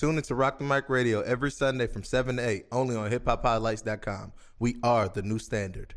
Tune into Rock the Mic Radio every Sunday from 7 to 8, only on hiphophighlights.com. We are the new standard.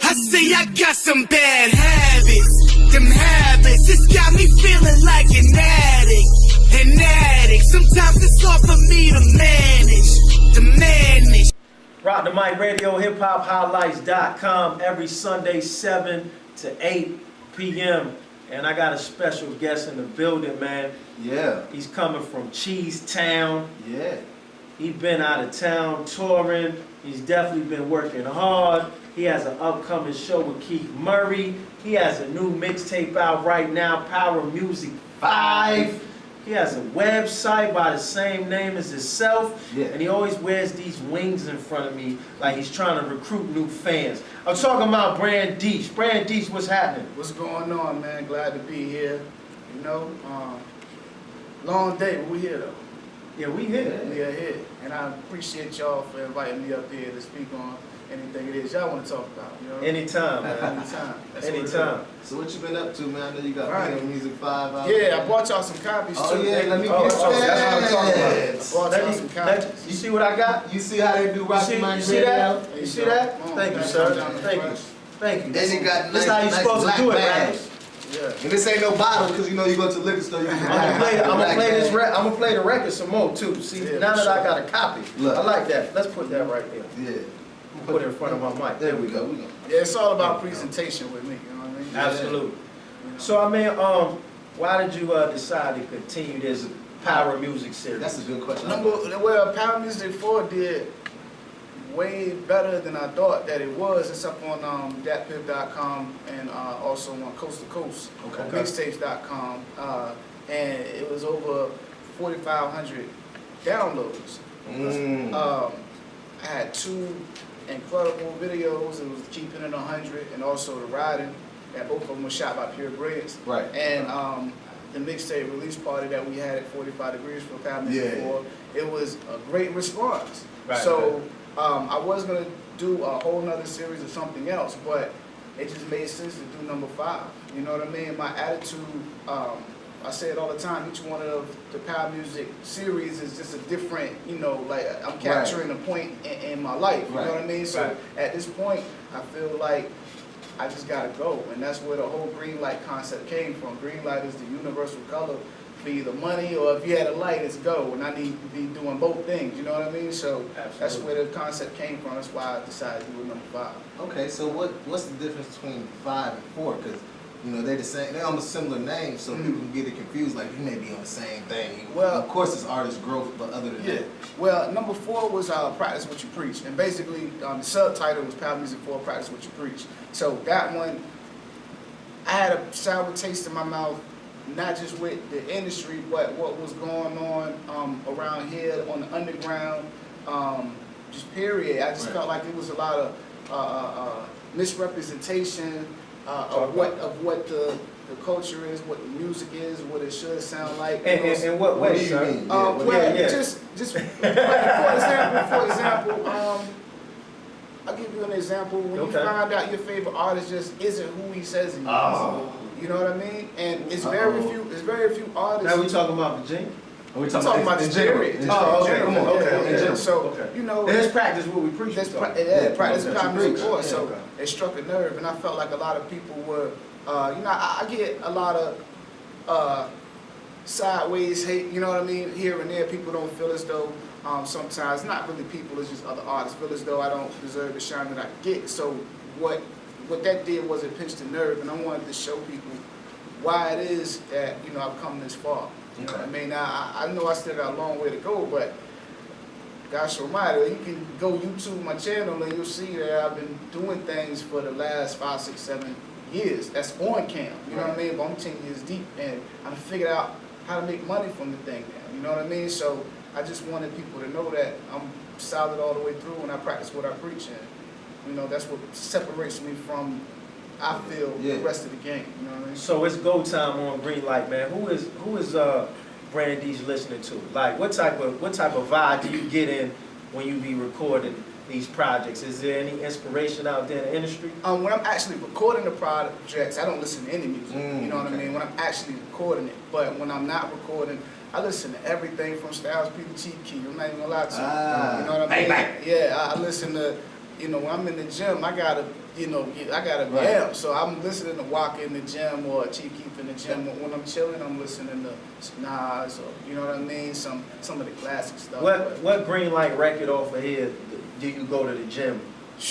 I say I got some bad habits, them habits, it's got me feeling like an addict. Sometimes it's hard for me to manage. Rock the Mic Radio, hiphophighlights.com, every Sunday 7 to 8 p.m. And I got a special guest in the building, man. Yeah. He's coming from Cheese Town. Yeah. He's been out of town touring. He's definitely been working hard. He has an upcoming show with Keith Murray. He has a new mixtape out right now, Power Music 5. He has a website by the same name as himself. Yeah. And he always wears these wings in front of me like he's trying to recruit new fans. I'm talking about Brandeesh. Brandeesh, what's happening? What's going on, man? Glad to be here. You know, long day, but we here though. Yeah, we here. We are here. And I appreciate y'all for inviting me up here to speak on anything it is y'all want to talk about. You know? Anytime, man. Anytime. That's Anytime. So what you been up to, man? I know you got Right. Music 5 out. Yeah, I bought y'all some copies Oh too. yeah, let me get That's what I'm talking about. I bought y'all some copies. You see what I got? You see how they do Rock the Mic You see Radio? that? There You you see go. that? Come on, Thank you, man. sir. Down the Thank you. fresh. Thank you. Then you got This how you nice supposed to black do it, bag. rappers. Yeah. And this ain't no bottle, because you know you go to the liquor store, you can I'm gonna play this. I'm gonna play the record some more too. See, Yeah, now for that I sure. got a copy, Look. I like that. Let's put that right there. Yeah. Put it in front of my mic. There we go. Yeah, it's all about presentation with me, you know what I mean? Absolutely. You know? So I mean, why did you decide to continue this Power Music series? That's a good question. Well, Power Music 4 did way better than I thought that it was. It's up on datpiff.com and also on Coast to Coast, Okay. mixtapes.com, and it was over 4,500 downloads. I had 2 incredible videos. It was Keeping It 100 and also The Riding, and both of them were shot by Pure Brilliance. Right. And the mixtape release party that we had at 45 Degrees for Power Music 4, it was a great response. Right, So I was going to do a whole nother series of something else, but it just made sense to do number 5. You know what I mean? My attitude, I say it all the time, each one of the Power Music series is just a different, you know, like I'm capturing a point in my life, you know what I mean? So at this point, I feel like I just gotta go, and that's where the whole green light concept came from. Green light is the universal color for either money or if you had a light, it's go, and I need to be doing both things, you know what I mean? So that's where the concept came from. That's why I decided to do number 5. Okay, so what's the difference between 5 and 4? Because you know they're the same, they're almost similar names, so people can get it confused. Like you may be on the same thing. Well, of course, it's artist growth, but other than that, Well, number 4 was Practice What You Preach, and basically the subtitle was Power Music 4, Practice What You Preach. So that one, I had a sour taste in my mouth, not just with the industry, but what was going on around here on the underground, just period. I just felt like it was a lot of misrepresentation of what the culture is, what the music is, what it should sound like. And in what way, sir? Just for example, I'll give you an example. When you find out your favorite artist just isn't who he says he is. You know what I mean? And it's very few artists. Now we talking about Virginia? Are we talking about this period? So, you know. And let's practice what we preach. Practice Power Music 4. So it struck a nerve, and I felt like a lot of people were, you know, I get a lot of sideways hate, you know what I mean, here and there. People don't feel as though sometimes, not really people, it's just other artists, feel as though I don't deserve the shine that I get. So what that did was it pinched a nerve, and I wanted to show people why it is that, you know, I've come this far. You know what I mean? Now, I know I still got a long way to go, but gosh almighty, you can go YouTube my channel and you'll see that I've been doing things for the last 5, 6, 7 years. That's on cam, you know what I mean? But I'm 10 years deep, and I figured out how to make money from the thing now, you know what I mean? So I just wanted people to know that I'm solid all the way through, and I practice what I preach, and you know, that's what separates me from I feel Yeah. the rest of the game. You know what I mean? So it's go time on Greenlight, man. Who is Brandeesh listening to? Like, what type of vibe do you get in when you be recording these projects? Is there any inspiration out there in the industry? When I'm actually recording the projects, I don't listen to any music. You know what I mean? When I'm actually recording it, but when I'm not recording, I listen to everything from Styles P to Chief Keef. I'm not even gonna lie to you. You know what I mean? Yeah, I listen to. You know, when I'm in the gym, I gotta be out. So I'm listening to Walker in the gym or Chief Keef in the gym. When I'm chilling, I'm listening to Nas or, you know what I mean, some of the classic stuff. What Greenlight record off of here do you go to the gym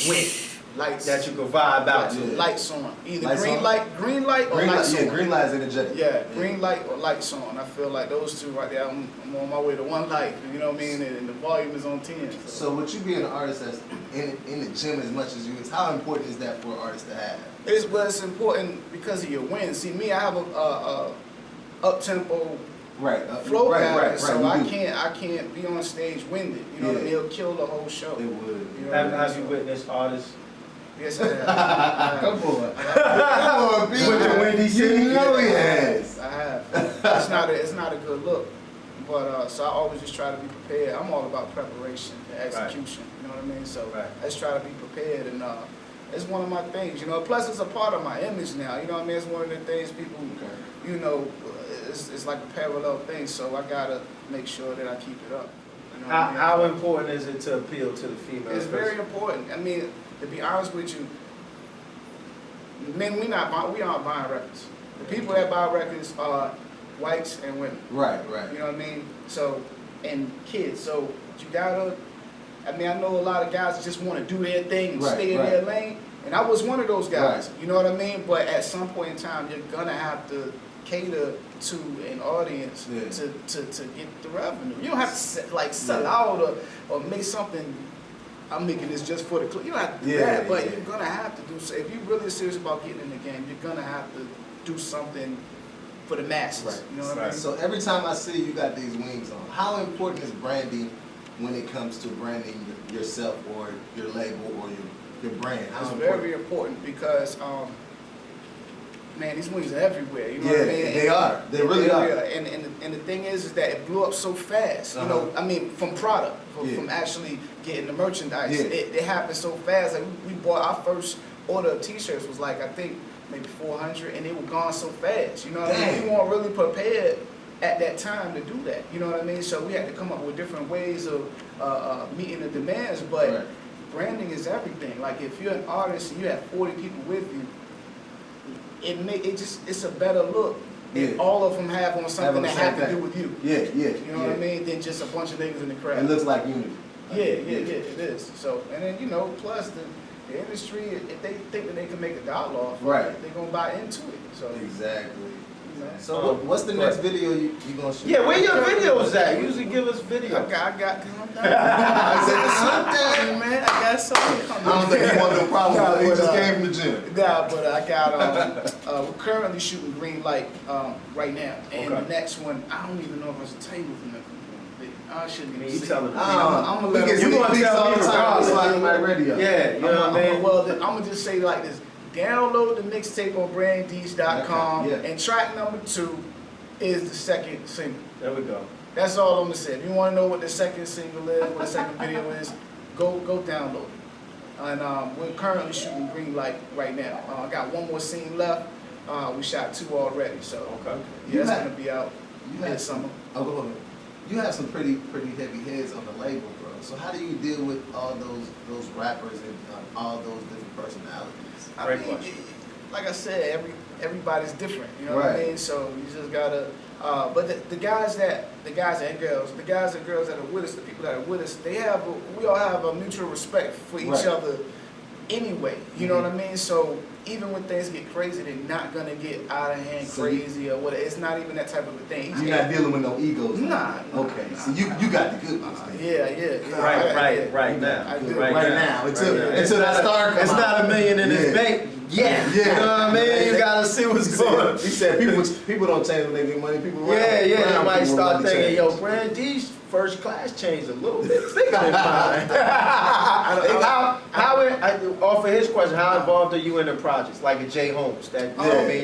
with? Lights. That you can vibe out to? Lights on. Either Lights green on? light or lights on. Yeah, green light is energetic. Yeah, green light or lights on. I feel like those two right there, I'm on my way to one life. You know what I mean? And the volume is on 10. So with you being an artist that's in the gym as much as you is, how important is that for an artist to have? It's important because of your wins. See, me, I have a up-tempo flow pattern, so I can't be on stage winded. You know what I mean? It'll kill the whole show. It would. You know Have you witnessed artists? Yes, I have. Come on. Come on, B. With the windy city? You know he has. I have. It's not a good look. But so I always just try to be prepared. I'm all about preparation and execution. You know what I mean? So I just try to be prepared, and it's one of my things. You know. Plus, it's a part of my image now. You know what I mean? It's one of the things people, you know, it's like a parallel thing. So I gotta make sure that I keep it up. You know what I mean? How important is it to appeal to the female? It's very important. I mean, to be honest with you, men, we aren't buying records. The people that buy records are whites and women. Right. You know what I mean? So, and kids. So you gotta, I mean, I know a lot of guys that just want to do their thing and stay in their lane. And I was one of those guys. You know what I mean? But at some point in time, you're gonna have to cater to an audience to get the revenue. You don't have to sell out or make something. I'm making this just for the clip. You don't have to do that, but you're gonna have to do so. If you're really serious about getting in the game, you're gonna have to do something for the masses. You know what I mean? So every time I see you got these wings on, how important is branding when it comes to branding yourself or your label or your brand? It's very important because man, these wings are everywhere. You know what I mean? They are. They really are. And the thing is that it blew up so fast. You know, I mean, from product, from actually getting the merchandise, it happened so fast. Like we bought our first order of T-shirts was like I think maybe 400, and they were gone so fast. You know what I mean? We weren't really prepared at that time to do that. You know what I mean? So we had to come up with different ways of meeting the demands. But branding is everything. Like if you're an artist and you have 40 people with you, it's a better look if all of them have on something that have to do with you. You know what I mean? Than just a bunch of niggas in the crowd. It looks like unity. It is. So, and then, you know, plus the industry, if they think that they can make $1 off of it, they're going to buy into it. So Exactly. You know. So what's the next video you going to shoot? Yeah, where your videos at? Usually give us videos. I got calm down. Man, I got something coming. I don't think you want no problem. He just came from the gym. Nah, but I got, we're currently shooting Green Light right now. And the next one, I don't even know if I should tell you what's the next one. I shouldn't even say. telling me. I'm going to let you going to tell me regardless. It's like my radio. Yeah, you know what I mean? Well, I'm going to just say like this. Download the mixtape on brandeesh.com, and track number 2 is the second single. There we go. That's all I'm gonna say. If you want to know what the second single is, what the second video is, go download it. And we're currently shooting Green Light right now. I got one more scene left. We shot 2 already, so yeah, it's gonna be out this summer. Oh, go ahead. You have some pretty heavy heads on the label, bro. So how do you deal with all those rappers and all those different personalities? I mean, like I said, everybody's different. You know what I mean? So you just gotta. But the guys and girls that are with us, the people that are with us, we all have a mutual respect for each other anyway. You know what I mean? So even when things get crazy, they're not gonna get out of hand crazy or whatever. It's not even that type of a thing. You're not dealing with no egos. Nah. So you got the good ones. Yeah. Right now. I do. Right now. Until that star comes It's not $1 million in his bank. You know what I mean? You gotta see what's going on. He said people don't change when they get money. People You might start thinking, yo, Brandeesh first class changed a little bit thicker than mine. Off of his question, how involved are you in the projects? Like a Jay Holmes, that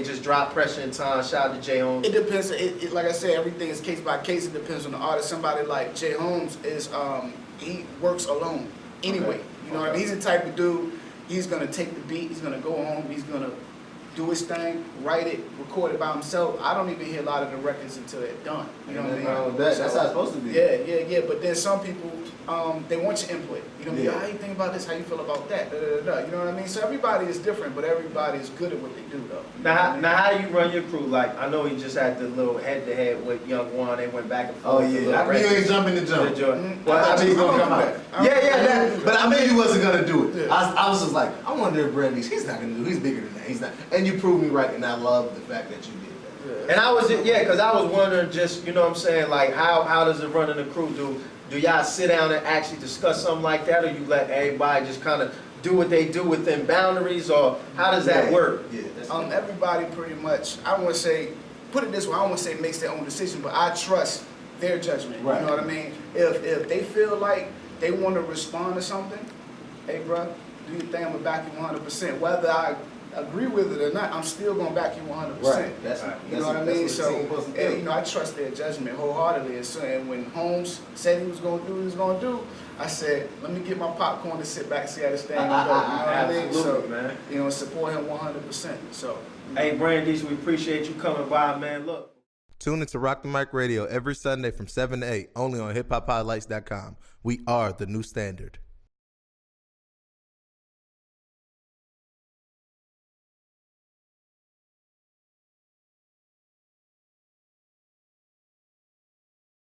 just drop pressure in time. Shout out to Jay Holmes. It depends. Like I said, everything is case by case. It depends on the artist. Somebody like Jay Holmes is he works alone anyway. You know what I mean? He's the type of dude. He's gonna take the beat. He's gonna go home. He's gonna do his thing, write it, record it by himself. I don't even hear a lot of the records until they're done. You know what I mean? That's how it's supposed to be. Yeah. But then some people, they want your input. You know what I mean? How you think about this? How you feel about that? You know what I mean? So everybody is different, but everybody is good at what they do, though. Now, how do you run your crew? Like, I know he just had the little head-to-head with Young Juan. They went back and forth. Oh yeah, I knew you ain't jumping the jump. Well, I knew he was gonna come out. But I knew you wasn't gonna do it. Yeah. I was just like, I wonder if Brandeesh, he's not gonna do it. He's bigger than that. He's not. And you proved me right, and I love the fact that you did that. And I was, because I was wondering just, you know what I'm saying, like, how does it run in the crew? Do y'all sit down and actually discuss something like that, or you let everybody just kind of do what they do within boundaries, or how does that work? Yeah, that's Everybody pretty much, I don't want to say, put it this way, I don't want to say makes their own decision, but I trust their judgment. Right. You know what I mean? If they feel like they want to respond to something, hey, bro, do your thing, I'm going to back you 100%. Whether I agree with it or not, I'm still going to back you 100%. right. That's You know what I mean? So, you know, I trust their judgment wholeheartedly. And when Holmes said he was going to do what he was going to do, I said, let me get my popcorn and sit back and see how this thing goes. You know what I mean? Absolutely, So, man. you know, support him 100%. So, Hey, Brandeesh, we appreciate you coming by, man. Look. Tune into Rock the Mic Radio every Sunday from 7 to 8, only on hiphophighlights.com. We are the new standard.